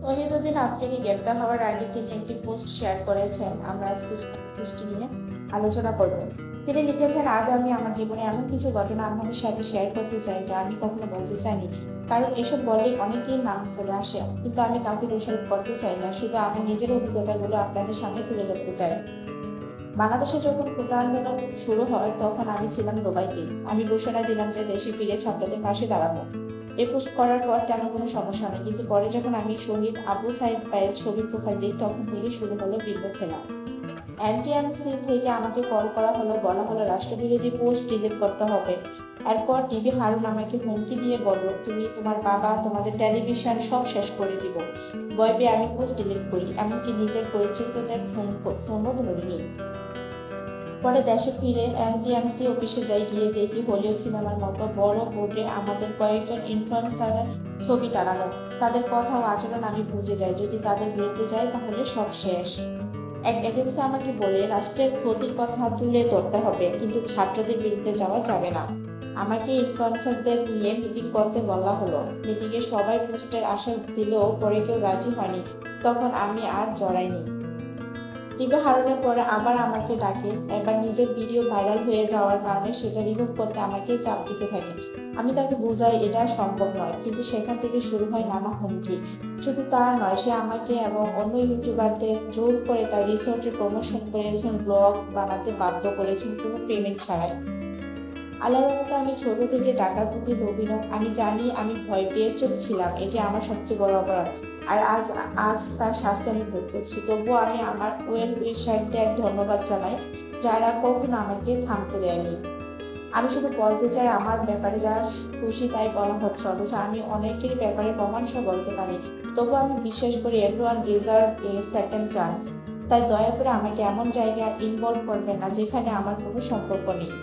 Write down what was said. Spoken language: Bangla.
তহিদুদ্দিন আফ্রিদি গ্রেপ্তার হওয়ার আগে তিনি একটি পোস্ট শেয়ার করেছেন। আমরা আজকে সেই পোস্টটি নিয়ে আলোচনা করব। তিনি লিখেছেন, আজ আমি আমার জীবনে এমন কিছু ঘটনা আপনাদের সাথে শেয়ার করতে চাই যা আমি কখনো বলতে চাইনি। কারণ এসব বললেই অনেকেই নাম চলে আসে, কিন্তু আমি কাউকে দোষারোপ করতে চাই না, শুধু আমার নিজের অভিজ্ঞতাগুলো আপনাদের সামনে তুলে ধরতে চাই। বাংলাদেশে যখন কোটা আন্দোলন শুরু হয় তখন আমি ছিলাম দুবাইতে। আমি ঘোষণা দিলাম যে দেশে ফিরে ছাত্রদের পাশে দাঁড়াবো। এই পোস্ট করার পর তেমন কোনো সমস্যা নেই, কিন্তু পরে যখন আমি শহীদ আবু সাইদ ভাইয়ের ছবির প্রোফাইল দিই তখন থেকে শুরু হলো বিদ্রোহ খেলা। এনটিএমসি থেকে আমাকে কল করা হলো, বলা হলো রাষ্ট্রবিরোধী পোস্ট ডিলিট করতে হবে। এরপর টিভি হারুন আমাকে হুমকি দিয়ে বলল, তুমি, তোমার বাবা, তোমাদের টেলিভিশন সব শেষ করে দিব। ভয় পেয়ে আমি পোস্ট ডিলিট করি, এমনকি নিজের পরিচিতদের ফোনও ধরিনি। পরে দেশে ফিরে এনটিএমসি অফিসে যাই, গিয়ে দেখি হলিউড সিনেমার মতো বড় বোর্ডে আমাদের কয়েকজন ইনফ্লুয়েন্সারের ছবি টানানো। তাদের কথা ও আচরণ আমি বুঝে যাই, যদি তাদের বিরুদ্ধে যাই তাহলে সব শেষ। এক এজেন্সি আমাকে বলে, রাষ্ট্রের ক্ষতির কথা তুলে ধরতে হবে, কিন্তু ছাত্রদের বিরুদ্ধে যাওয়া যাবে না। আমাকে ইনফ্লুয়েন্সারদের নিয়ে মিটিং করতে বলা হলো। মিটিংয়ে সবাই পোস্টের আশা দিলেও পরে কেউ রাজি হয়নি। তখন আমি আর জড়াইনি। টিভি হারানোর পরে আবার আমাকে ডাকে, এবার নিজের ভিডিও ভাইরাল হয়ে যাওয়ার কারণে সেটা রিমুভ করতে আমাকে চাপ দিতে থাকে। আমি তাকে বোঝাই এটা সম্ভব নয়, কিন্তু সেখান থেকে শুরু হয় নানা হুমকি। শুধু তা নয়, সে আমাকে এবং অন্য ইউটিউবারদের জোর করে তার রিসোর্টের প্রমোশন করেছেন, ব্লগ বানাতে বাধ্য করেছেন কোনো পেমেন্ট ছাড়াই। আল্লাহর রহমতে আমি ছোট থেকে টাকার প্রতি লোভী নই। আমি জানি আমি ভয় পেয়ে চুপ ছিলাম, এটি আমার সবচেয়ে বড় অপরাধ। আর আজ আজ তার শাস্তি আমি ভোগ করছি। তবুও আমি আমার ওয়েল উইশারদের ধন্যবাদ জানাই, যারা কখনো আমাকে থামতে দেয়নি। আমি শুধু বলতে চাই, আমার ব্যাপারে যা খুশি তাই বলা হচ্ছে, অথচ আমি অনেকের ব্যাপারে প্রমাণ সহ বলতে পারি। তবু আমি বিশ্বাস করি এভরিওয়ান ডিজার্ভ এ সেকেন্ড চান্স। তাই দয়া করে আমাকে এমন জায়গায় ইনভলভ করবেন না যেখানে আমার কোনো সম্পর্ক নেই।